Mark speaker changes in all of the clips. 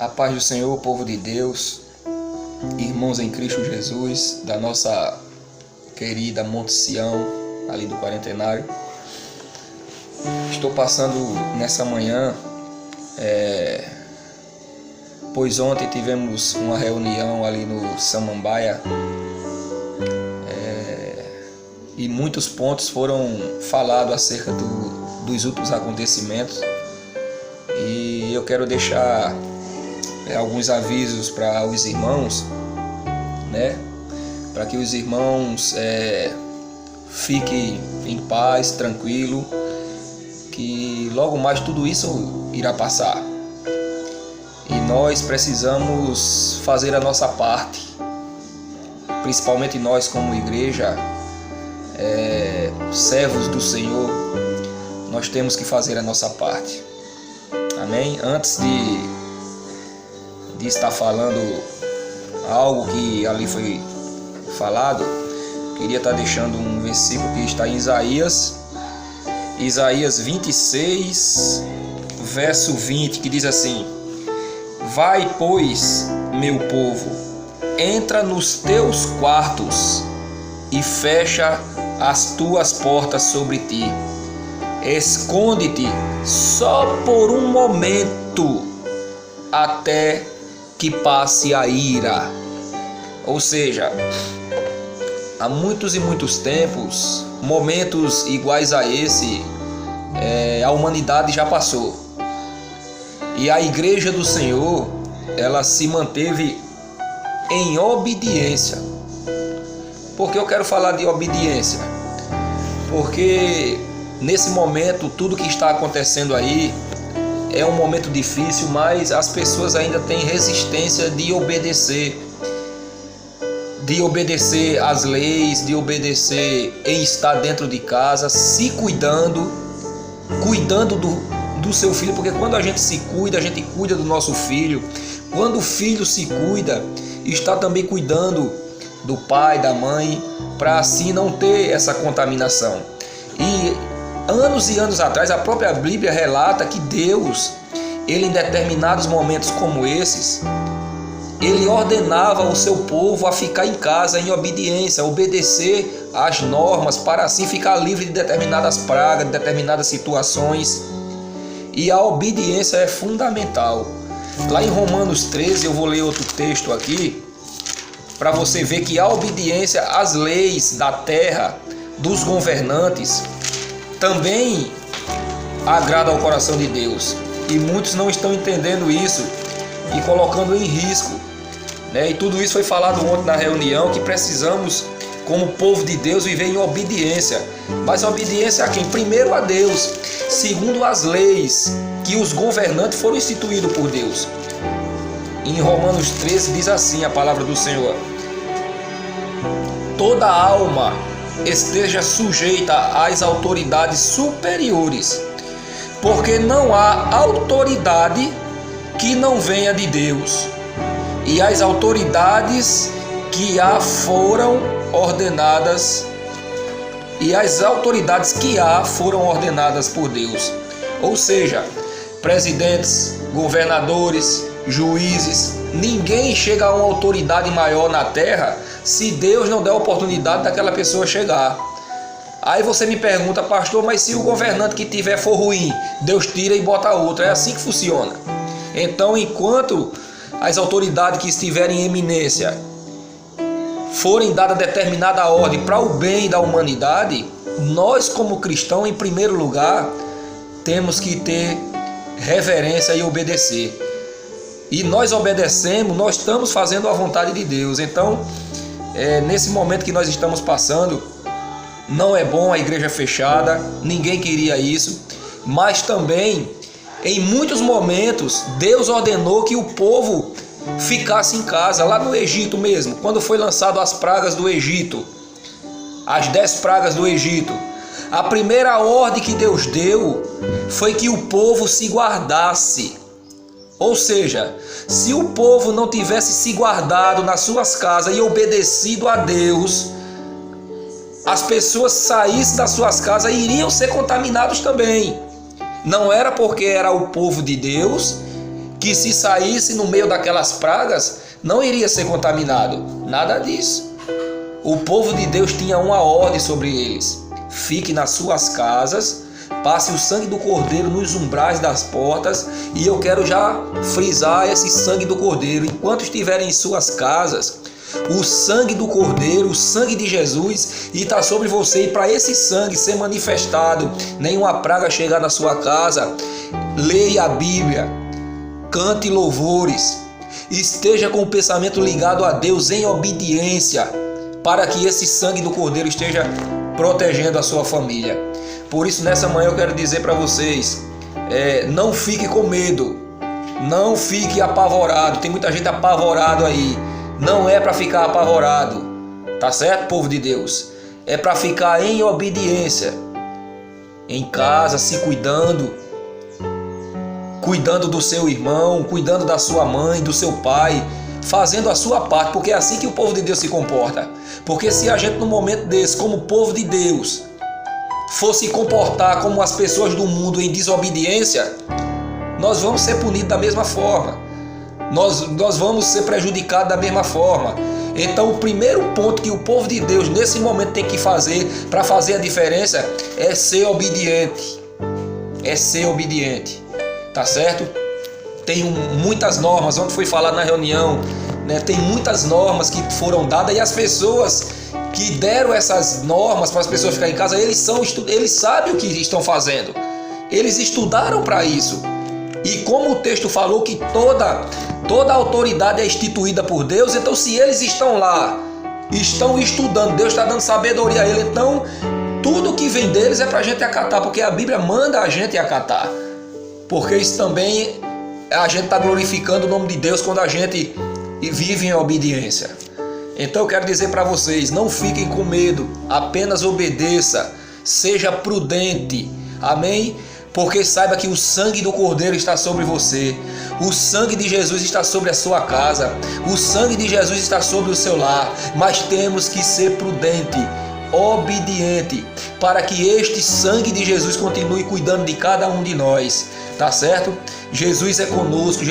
Speaker 1: A paz do Senhor, povo de Deus, irmãos em Cristo Jesus, da nossa querida Monte Sião, ali do Quarentenário. Estou passando nessa manhã, pois ontem tivemos uma reunião ali no Samambaia, e muitos pontos foram falados acerca dos últimos acontecimentos, e eu quero deixar alguns avisos para os irmãos, para que os irmãos fiquem em paz, tranquilo, que logo mais tudo isso irá passar. E nós precisamos fazer a nossa parte, principalmente nós como igreja, servos do Senhor, nós temos que fazer a nossa parte. Amém? Antes de estar falando algo que ali foi falado, queria estar deixando um versículo que está em Isaías 26, verso 20, que diz assim: Vai, pois, meu povo, entra nos teus quartos e fecha as tuas portas sobre ti. Esconde-te só por um momento, até que passe a ira. Ou seja, há muitos e muitos tempos, momentos iguais a esse, a humanidade já passou. E a igreja do Senhor, ela se manteve em obediência. Por que eu quero falar de obediência? Porque nesse momento, tudo que está acontecendo aí é um momento difícil, mas as pessoas ainda têm resistência de obedecer às leis, de obedecer em estar dentro de casa, se cuidando do seu filho, porque quando a gente se cuida, a gente cuida do nosso filho. Quando o filho se cuida, está também cuidando do pai, da mãe, para assim não ter essa contaminação. E anos e anos atrás, a própria Bíblia relata que Deus, ele em determinados momentos como esses, ele ordenava o seu povo a ficar em casa em obediência, a obedecer às normas, para assim ficar livre de determinadas pragas, de determinadas situações. E a obediência é fundamental. Lá em Romanos 13, eu vou ler outro texto aqui, para você ver que a obediência às leis da terra, dos governantes, também agrada ao coração de Deus. E muitos não estão entendendo isso e colocando em risco, E tudo isso foi falado ontem na reunião, que precisamos, como povo de Deus, viver em obediência. Mas obediência a quem? Primeiro a Deus, segundo as leis que os governantes foram instituídos por Deus. Em Romanos 13 diz assim a palavra do Senhor: Toda alma esteja sujeita às autoridades superiores, porque não há autoridade que não venha de Deus, e as autoridades que há foram ordenadas por Deus. Ou seja, presidentes, governadores, juízes, ninguém chega a uma autoridade maior na terra se Deus não der a oportunidade daquela pessoa chegar. Aí você me pergunta: pastor, mas se o governante que tiver for ruim, Deus tira e bota outro. É assim que funciona. Então, enquanto as autoridades que estiverem em eminência forem dadas determinada ordem para o bem da humanidade, nós como cristãos, em primeiro lugar, temos que ter reverência e obedecer. E nós obedecemos, nós estamos fazendo a vontade de Deus. Então, nesse momento que nós estamos passando, não é bom a igreja fechada, ninguém queria isso, mas também, em muitos momentos, Deus ordenou que o povo ficasse em casa. Lá no Egito mesmo, quando foi lançado as pragas do Egito, as 10 pragas do Egito, a primeira ordem que Deus deu foi que o povo se guardasse. Ou seja, se o povo não tivesse se guardado nas suas casas e obedecido a Deus, as pessoas saíssem das suas casas e iriam ser contaminados também. Não era porque era o povo de Deus que se saísse no meio daquelas pragas, não iria ser contaminado. Nada disso. O povo de Deus tinha uma ordem sobre eles: fique nas suas casas, passe o sangue do cordeiro nos umbrais das portas. E eu quero já frisar esse sangue do cordeiro: enquanto estiverem em suas casas, o sangue do cordeiro, o sangue de Jesus está sobre você. E para esse sangue ser manifestado, nenhuma praga chegar na sua casa, leia a Bíblia, cante louvores, esteja com o pensamento ligado a Deus em obediência, para que esse sangue do cordeiro esteja protegendo a sua família. Por isso, nessa manhã eu quero dizer para vocês, não fique com medo, não fique apavorado. Tem muita gente apavorado aí. Não é para ficar apavorado, tá certo, povo de Deus? É para ficar em obediência, em casa, se cuidando do seu irmão, cuidando da sua mãe, do seu pai, fazendo a sua parte, porque é assim que o povo de Deus se comporta. Porque se a gente, num momento desse, como povo de Deus, fosse comportar como as pessoas do mundo em desobediência, nós vamos ser punidos da mesma forma. Nós vamos ser prejudicados da mesma forma. Então, o primeiro ponto que o povo de Deus nesse momento tem que fazer para fazer a diferença é ser obediente. É ser obediente, tá certo? Tem muitas normas, ontem foi falado na reunião, né? Tem muitas normas que foram dadas, e as pessoas que deram essas normas para as pessoas ficarem em casa, eles sabem o que estão fazendo. Eles estudaram para isso. E como o texto falou que toda autoridade é instituída por Deus, então se eles estão lá, estão estudando, Deus está dando sabedoria a eles, então tudo que vem deles é para a gente acatar, porque a Bíblia manda a gente acatar. Porque isso também, a gente está glorificando o nome de Deus quando a gente vive em obediência. Então eu quero dizer para vocês, não fiquem com medo, apenas obedeça, seja prudente, amém? Porque saiba que o sangue do Cordeiro está sobre você, o sangue de Jesus está sobre a sua casa, o sangue de Jesus está sobre o seu lar, mas temos que ser prudente, obediente, para que este sangue de Jesus continue cuidando de cada um de nós, tá certo? Jesus é conosco,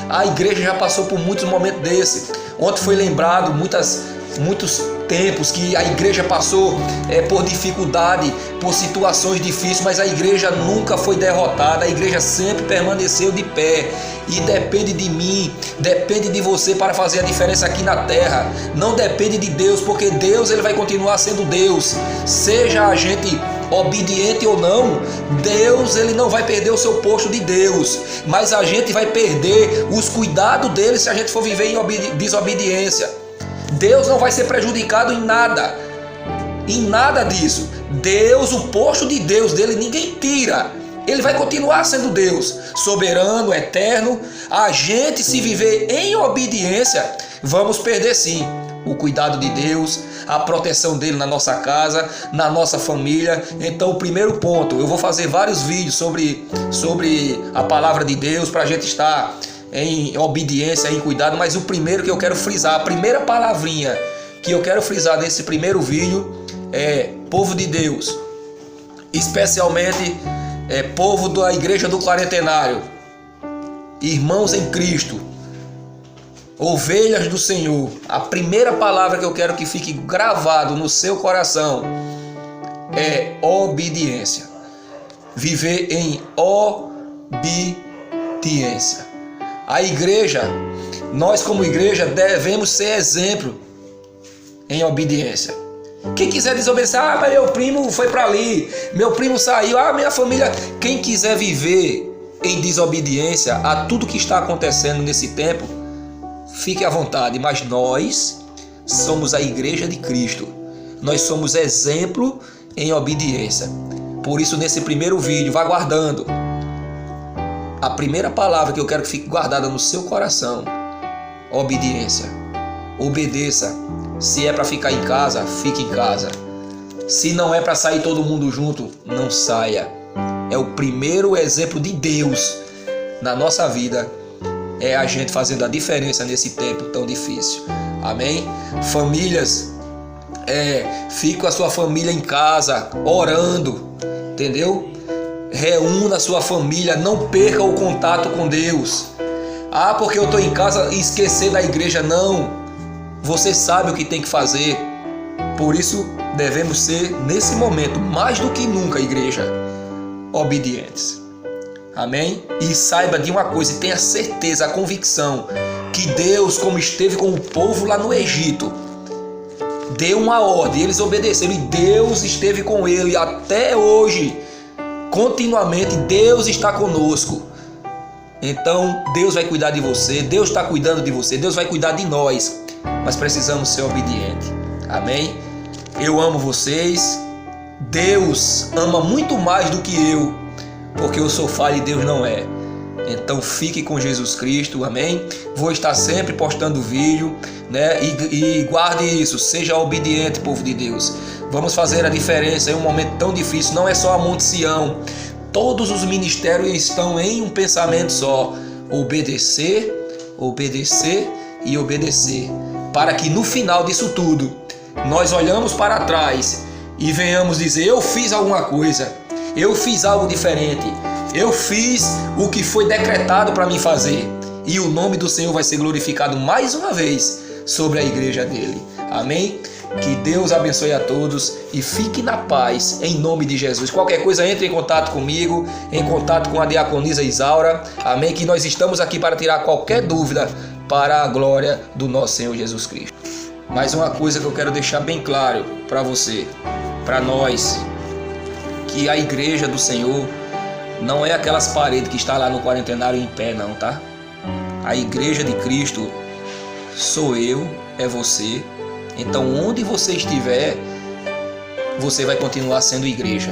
Speaker 1: a igreja já passou por muitos momentos desse. Ontem foi lembrado muitos tempos que a igreja passou por dificuldade, por situações difíceis, mas a igreja nunca foi derrotada, a igreja sempre permaneceu de pé. E depende de mim, depende de você para fazer a diferença aqui na terra. Não depende de Deus, porque Deus ele vai continuar sendo Deus. Seja a gente obediente ou não, Deus ele não vai perder o seu posto de Deus, mas a gente vai perder os cuidados dele se a gente for viver em desobediência. Deus não vai ser prejudicado em nada disso. Deus, o posto de Deus dele, ninguém tira. Ele vai continuar sendo Deus, soberano, eterno. A gente, se viver em obediência, vamos perder sim o cuidado de Deus, a proteção dele na nossa casa, na nossa família. Então, o primeiro ponto, eu vou fazer vários vídeos sobre a palavra de Deus, para a gente estar em obediência, em cuidado, mas o primeiro que eu quero frisar, a primeira palavrinha que eu quero frisar nesse primeiro vídeo é povo de Deus, especialmente povo da igreja do Quarentenário, irmãos em Cristo, ovelhas do Senhor. A primeira palavra que eu quero que fique gravado no seu coração é obediência. Viver em obediência. A igreja, nós como igreja devemos ser exemplo em obediência. Quem quiser desobedecer, mas meu primo foi para ali, meu primo saiu, minha família. Quem quiser viver em desobediência a tudo que está acontecendo nesse tempo, fique à vontade, mas nós somos a igreja de Cristo. Nós somos exemplo em obediência. Por isso, nesse primeiro vídeo, vá guardando. A primeira palavra que eu quero que fique guardada no seu coração: obediência. Obedeça. Se é para ficar em casa, fique em casa. Se não é para sair todo mundo junto, não saia. É o primeiro exemplo de Deus na nossa vida. É a gente fazendo a diferença nesse tempo tão difícil. Amém? Famílias, fique com a sua família em casa, orando, entendeu? Reúna a sua família, não perca o contato com Deus. Ah, porque eu estou em casa e esquecer da igreja. Não. Você sabe o que tem que fazer. Por isso, devemos ser, nesse momento, mais do que nunca, igreja, obedientes. Amém? E saiba de uma coisa, e tenha certeza, a convicção, que Deus, como esteve com o povo lá no Egito, deu uma ordem, eles obedeceram e Deus esteve com ele até hoje. Continuamente Deus está conosco. Então Deus vai cuidar de você, Deus está cuidando de você, Deus vai cuidar de nós, mas precisamos ser obedientes. Amém? Eu amo vocês. Deus ama muito mais do que eu, porque eu sou falho e Deus não é. Então fique com Jesus Cristo, amém? Vou estar sempre postando vídeo, né? E guarde isso, seja obediente, povo de Deus. Vamos fazer a diferença em um momento tão difícil. Não é só a Monte Sião. Todos os ministérios estão em um pensamento só: obedecer, obedecer e obedecer. Para que no final disso tudo, nós olhamos para trás e venhamos dizer: eu fiz alguma coisa, eu fiz algo diferente, eu fiz o que foi decretado para mim fazer. E o nome do Senhor vai ser glorificado mais uma vez sobre a igreja dele. Amém? Que Deus abençoe a todos e fique na paz em nome de Jesus. Qualquer coisa, entre em contato comigo, em contato com a diaconisa Isaura. Amém? Que nós estamos aqui para tirar qualquer dúvida para a glória do nosso Senhor Jesus Cristo. Mais uma coisa que eu quero deixar bem claro para você, para nós, que a igreja do Senhor não é aquelas paredes que está lá no quarentenário em pé, não, tá? A igreja de Cristo sou eu, é você. Então, onde você estiver, você vai continuar sendo igreja.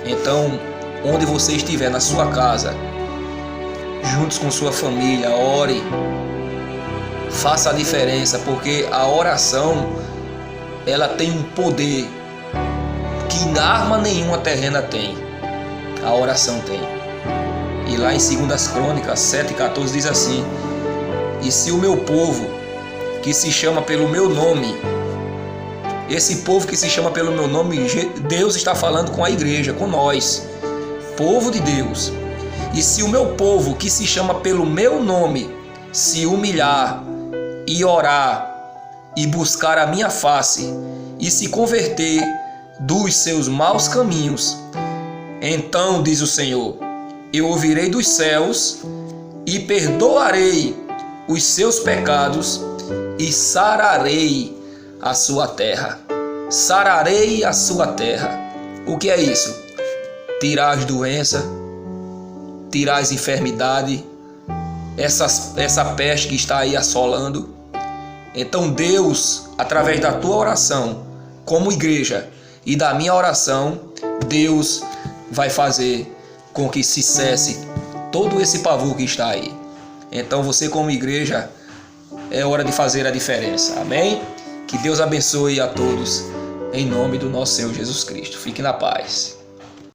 Speaker 1: Então, onde você estiver, na sua casa, juntos com sua família, ore, faça a diferença, porque a oração, ela tem um poder que arma nenhuma terrena tem. A oração tem. E lá em 2 Crônicas 7,14 diz assim: e se o meu povo, que se chama pelo meu nome, esse povo que se chama pelo meu nome, Deus está falando com a igreja, com nós, povo de Deus. E se o meu povo que se chama pelo meu nome se humilhar e orar e buscar a minha face e se converter dos seus maus caminhos, então, diz o Senhor, eu ouvirei dos céus e perdoarei os seus pecados e sararei a sua terra. Sararei a sua terra. O que é isso? Tirar as doenças, tirar as enfermidades, essa peste que está aí assolando. Então Deus, através da tua oração, como igreja, e da minha oração, Deus vai fazer com que se cesse todo esse pavor que está aí. Então você, como igreja, é hora de fazer a diferença. Amém? Que Deus abençoe a todos em nome do nosso Senhor Jesus Cristo. Fique na paz.